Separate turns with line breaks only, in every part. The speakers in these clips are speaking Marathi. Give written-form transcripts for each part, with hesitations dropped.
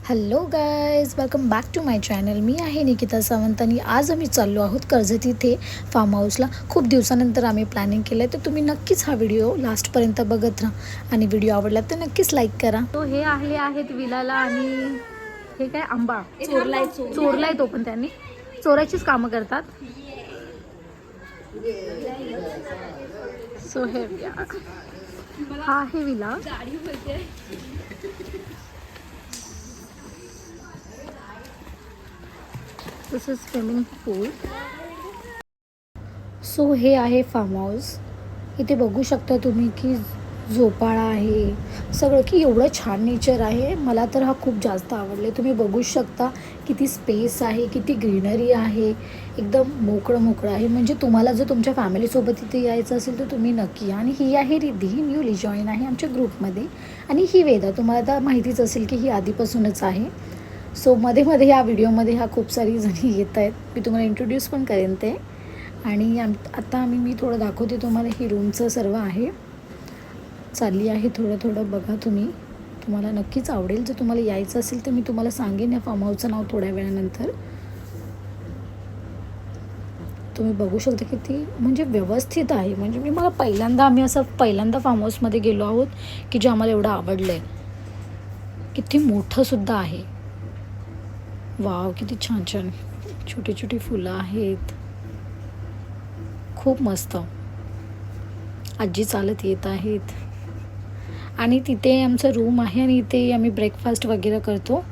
Hello guys, welcome back to my channel. मी आहे निकिता सावंत आणि आज आम्ही चाललो आहोत कर्जत इथे फार्म हाऊसला. खूप दिवसानंतर आम्ही प्लॅनिंग केलं आहे, तर तुम्ही नक्कीच हा व्हिडिओ लास्टपर्यंत बघत राहा आणि व्हिडिओ आवडला तर नक्कीच लाईक करा.
तो हे आले आहेत विलाला आणि हे काय आंबा चोरलाय तो, पण त्यांनी चोरायचीच कामं करतात. सो हे हा आहे villa. This is swimming pool.
So हे आहे फार्म हाऊस. इथे बघू शकता तुम्ही की झोपाळा आहे सगळं, की एवढं छान नेचर आहे. मला तर हा खूप जास्त आवडले. तुम्ही बघू शकता किती स्पेस आहे, किती ग्रीनरी आहे, एकदम मोकळं मोकळं आहे. म्हणजे तुम्हाला जर तुमच्या फॅमिलीसोबत इथे यायचं असेल तर तुम्ही नक्की या. आणि ही आहे रिद्धी, ही न्यूली जॉईन आहे आमच्या ग्रुपमध्ये. आणि ही वेदा, तुम्हाला तर माहितीच असेल की ही आधीपासूनच आहे. सो मध्ये मध्ये या व्हिडिओमध्ये ह्या खूप सारी जणी येत आहेत. मी तुम्हाला इंट्रोड्यूस पण करेन ते. आणि आता मी थोडं दाखवते तुम्हाला. ही रूमचं सर्व आहे, चालली आहे थोडं थोडं. बघा तुम्हाला नक्कीच आवडेल. जर तुम्हाला यायचं असेल तर मी तुम्हाला सांगेन या फार्म हाऊसचं नाव थोड्या वेळानंतर. तुम्ही बघू शकता किती म्हणजे व्यवस्थित आहे. म्हणजे आम्ही पहिल्यांदा फार्म हाऊसमध्ये गेलो आहोत की जे आम्हाला एवढं आवडलं आहे. किती मोठंसुद्धा आहे. वाव, किती छान छान छोटी छोटी फुलं आहेत. खूप मस्त. आजी चालत येत आहेत आणि तिथे आमचं रूम आहे आणि इथे आम्ही ब्रेकफास्ट वगैरे करतो.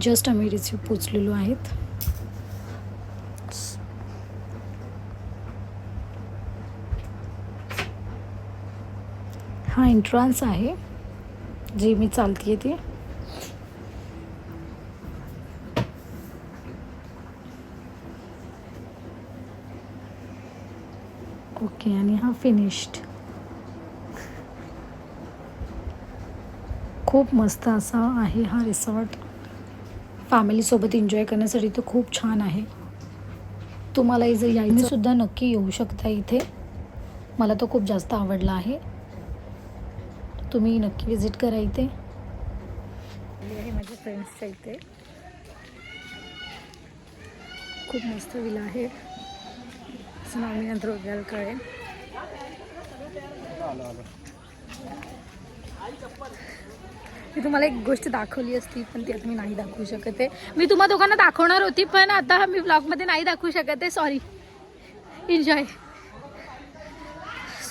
जस्ट आम्ही रिसिव्ह पोचलेलो आहेत. हा एंट्रन्स आहे जे मी चालते ते. ओके, आणि हा फिनिश्ड. खूप मस्त असा आहे हा रिसॉर्ट. फॅमिलीसोबत एन्जॉय करण्यासाठी तर खूप छान आहे. तुम्हालाही जर यायचं सुद्धा नक्की येऊ शकता इथे. मला तो खूप जास्त आवडला आहे. तुम्ही नक्की विजिट करा इथे. हे माझ्या फ्रेंड्सच्या इथे खूप मस्त विला आहे. असं नाव मी नंतर बघायला कळेल. मी तुम्हाला एक गोष्ट दाखवली असती पण ती आता मी नाही दाखवू शकत आहे. मी तुम्हा दोघांना दाखवणार होती पण आता मी ब्लॉगमध्ये नाही दाखवू शकत आहे. सॉरी. एन्जॉय.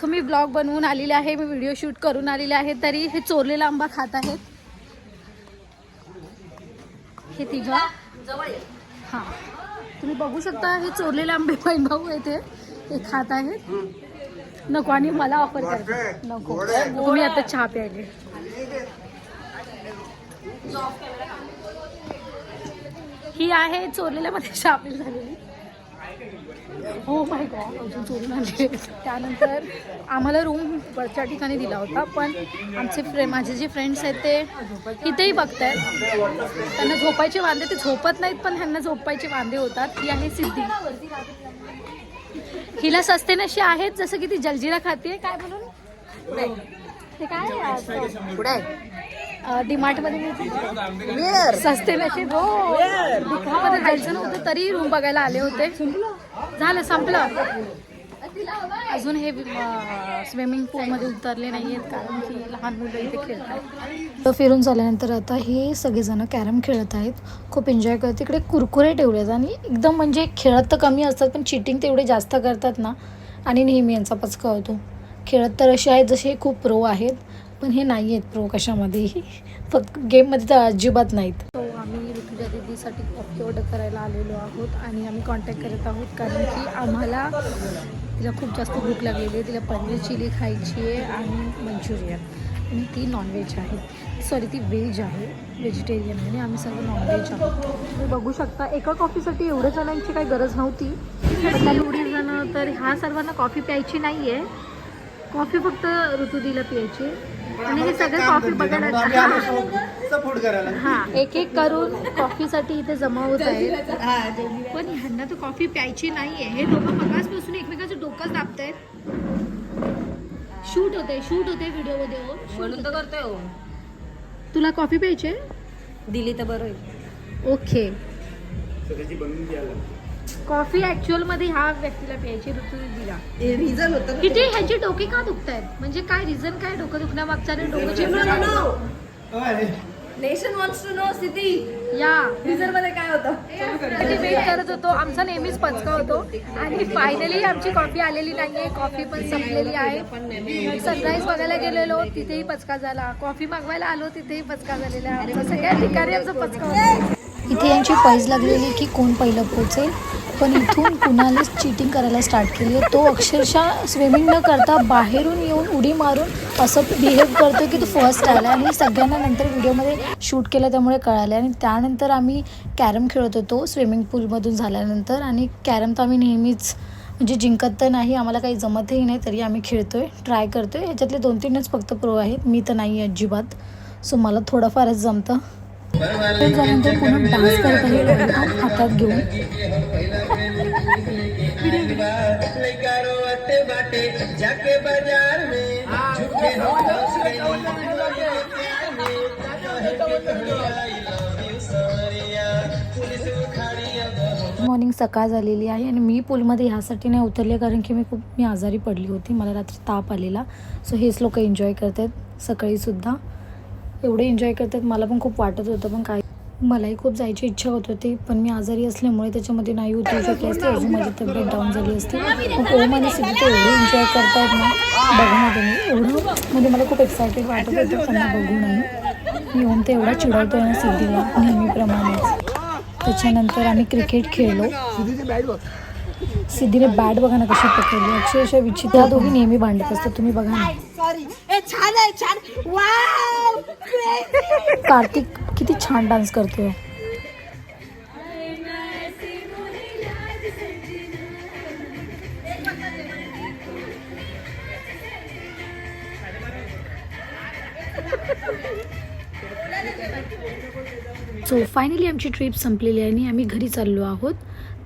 सो मी ब्लॉग बनवून आलेले आहे, मी व्हिडिओ शूट करून आलेले आहे. तरी हे चोरलेला आंबा खात आहेत हे तिघं. हां, तुम्ही बघू शकता हे चोरलेले आंबे बहीण भाऊ येते हे खात आहेत. नको, आणि मला ऑफर करते नको, तुम्ही आता चहा प्यायले. ही आहे चोरलेल्यामध्ये शामिल झालेली. हो माय गॉड, अजून चोरून आले. त्यानंतर आम्हाला रूम वरच्या ठिकाणी दिला होता, पण माझे जे फ्रेंड्स आहेत ते इथेही बघत आहेत. त्यांना झोपायचे वांदे, ते झोपत नाहीत पण ह्यांना झोपायचे वांदे होतात. ही आहे सिद्धी. हिला सस्तेनशी आहेत जसं की ती जलजिरा खाते. काय म्हणून ते काय डीमार्टमध्ये मिळते सस्ते नशीब. हो, दुकानामध्ये जायचं नव्हतं तरी रूम बघायला आले होते. झालं, संपलं. अजून हे स्विमिंग पूलमध्ये उतरले नाही आहेत कारण की लहान मुलं इथे खेळतात. तर फिरून झाल्यानंतर आता हे सगळेजण कॅरम खेळत आहेत. खूप एन्जॉय करत. तिकडे कुरकुरे ठेवले आहेत आणि एकदम म्हणजे खेळत तर कमी असतात पण चिटिंग तेवढे जास्त करतात ना. आणि नेहमी यांचा पचका होतो. खेळत तर असे आहेत जसे खूप प्रो आहेत पण हे नाही आहेत प्रो कशामध्येही. फक्त गेममध्ये तर अजिबात नाहीत. तो आम्ही ऋतुजा दीदीसाठी कॉफी ऑर्डर करायला आलेलो आहोत आणि आम्ही कॉन्टॅक्ट करत आहोत कारण की आम्हाला तिला खूप जास्त भूक लागलेली आहे. तिला पनीर चिली खायची आहे आणि मंचुरियन. आणि ती नॉनव्हेज आहे. सॉरी, ती व्हेज आहे, व्हेजिटेरियन आहे. आणि आम्ही सर्व नॉनव्हेज आहोत. तुम्ही बघू शकता एका कॉफीसाठी एवढ्या जणांची काही गरज नव्हती. पण एवढी जणं तर ह्या सर्वांना कॉफी प्यायची नाही आहे. कॉफी फक्त ऋतुदीला प्यायची. आणि हे सगळे कॉफी बघायला हां एक एक करून कॉफीसाठी इथे जमा होत आहेत. पण ह्यांना तर कॉफी प्यायची नाही आहे. हे दोघं मगासपासून एकमेकाचं डोकंच दाबत आहेत. शूट होते व्हिडिओमध्ये. हो, म्हणून तर करतोय. तुला कॉफी प्यायची?
दिली तर बरं होईल.
ओके. कॉफी ऍक्च्युअल मध्ये ह्या व्यक्तीला प्यायची, ऋतूने दिला.
रिझन होतं ना.
किती ह्याची डोके का दुखतायत, म्हणजे काय रिझन काय डोकं दुखण्यामागचा आणि डोकं चिरण्यामागचा?
नेशन वॉन्ट्स टू नो स्थिती.
या
रिझन मध्ये काय होतं?
वेट करत होतो, आमचा नेहमीच पचका होतो आणि फायनली आमची कॉफी आलेली नाहीये. कॉफी पण संपलेली आहे. सनराईज बघायला गेलेलो तिथेही पचका झाला, कॉफी मागवायला आलो तिथेही पचका झालेला आहे. आमचा सगळ्या ठिकाणी आमचा पचका होता. इथे यांची पैज लागलेली की कोण पहिलं पोहोचेल, पण इथून कुणालाच चिटिंग करायला स्टार्ट केली आहे. तो अक्षरशः स्विमिंग न करता बाहेरून येऊन उडी मारून असं बिहेव करतो की तो फर्स्ट आला. आणि सगळ्यांना नंतर व्हिडिओमध्ये शूट केलं त्यामुळे कळाले. आणि त्यानंतर आम्ही कॅरम खेळत होतो स्विमिंग पूलमधून झाल्यानंतर. आणि कॅरम तर आम्ही नेहमीच म्हणजे जिंकत तर नाही, आम्हाला काही जमतही नाही, तरी आम्ही खेळतोय, ट्राय करतोय. ह्याच्यातले 2-3च फक्त प्रो आहेत, मी तर नाही अजिबात. सो मला थोडंफारच जमतं. त्यानंतर पुन्हा डान्स करत आहे लॉलीपॉप हातात घेऊन. मॉर्निंग सकाळ झालेली आहे आणि मी पूलमध्ये ह्यासाठी नाही उतरले कारण की मी आजारी पडली होती, मला रात्री ताप आलेला. सो हेच लोक एन्जॉय करतात सकाळीसुद्धा, एवढे एन्जॉय करतात. मला पण खूप वाटत होतं, पण काय मलाही खूप जायची इच्छा होत होती, पण मी आजारी असल्यामुळे त्याच्यामध्ये नाही उतरू शकले असते, अजून माझी तब्येत डाऊन झाली असते. मग ओम आणि सिद्धी ते एवढे एन्जॉय करतायत ना बघणार तुम्ही, एवढं म्हणजे मला खूप एक्सायटेड वाटत होतं त्यांना बघूनही. मी ओम ते एवढा चिडवतो आहे ना सिद्धीला नेहमीप्रमाणेच. त्याच्यानंतर आम्ही क्रिकेट खेळलो. सिद्धीने बॅट बघा ना कशी पकडली, अक्षरशः विचित्र. त्या दोघी नेहमी भांडत असतात, तुम्ही बघा ना. कार्तिक किती छान डान्स करतोय. सो फायनली आमची ट्रिप संपलेली आहे आणि आम्ही घरी चाललो आहोत.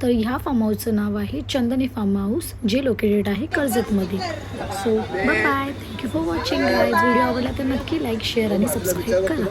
तर ह्या फार्म हाऊसचं नाव आहे चंदनी फार्म हाऊस, जे लोकेटेड आहे कर्जतमध्ये. So bye bye, thank you for watching guys. Video आवडला तर नक्की लाईक, शेअर आणि सबस्क्राईब करा.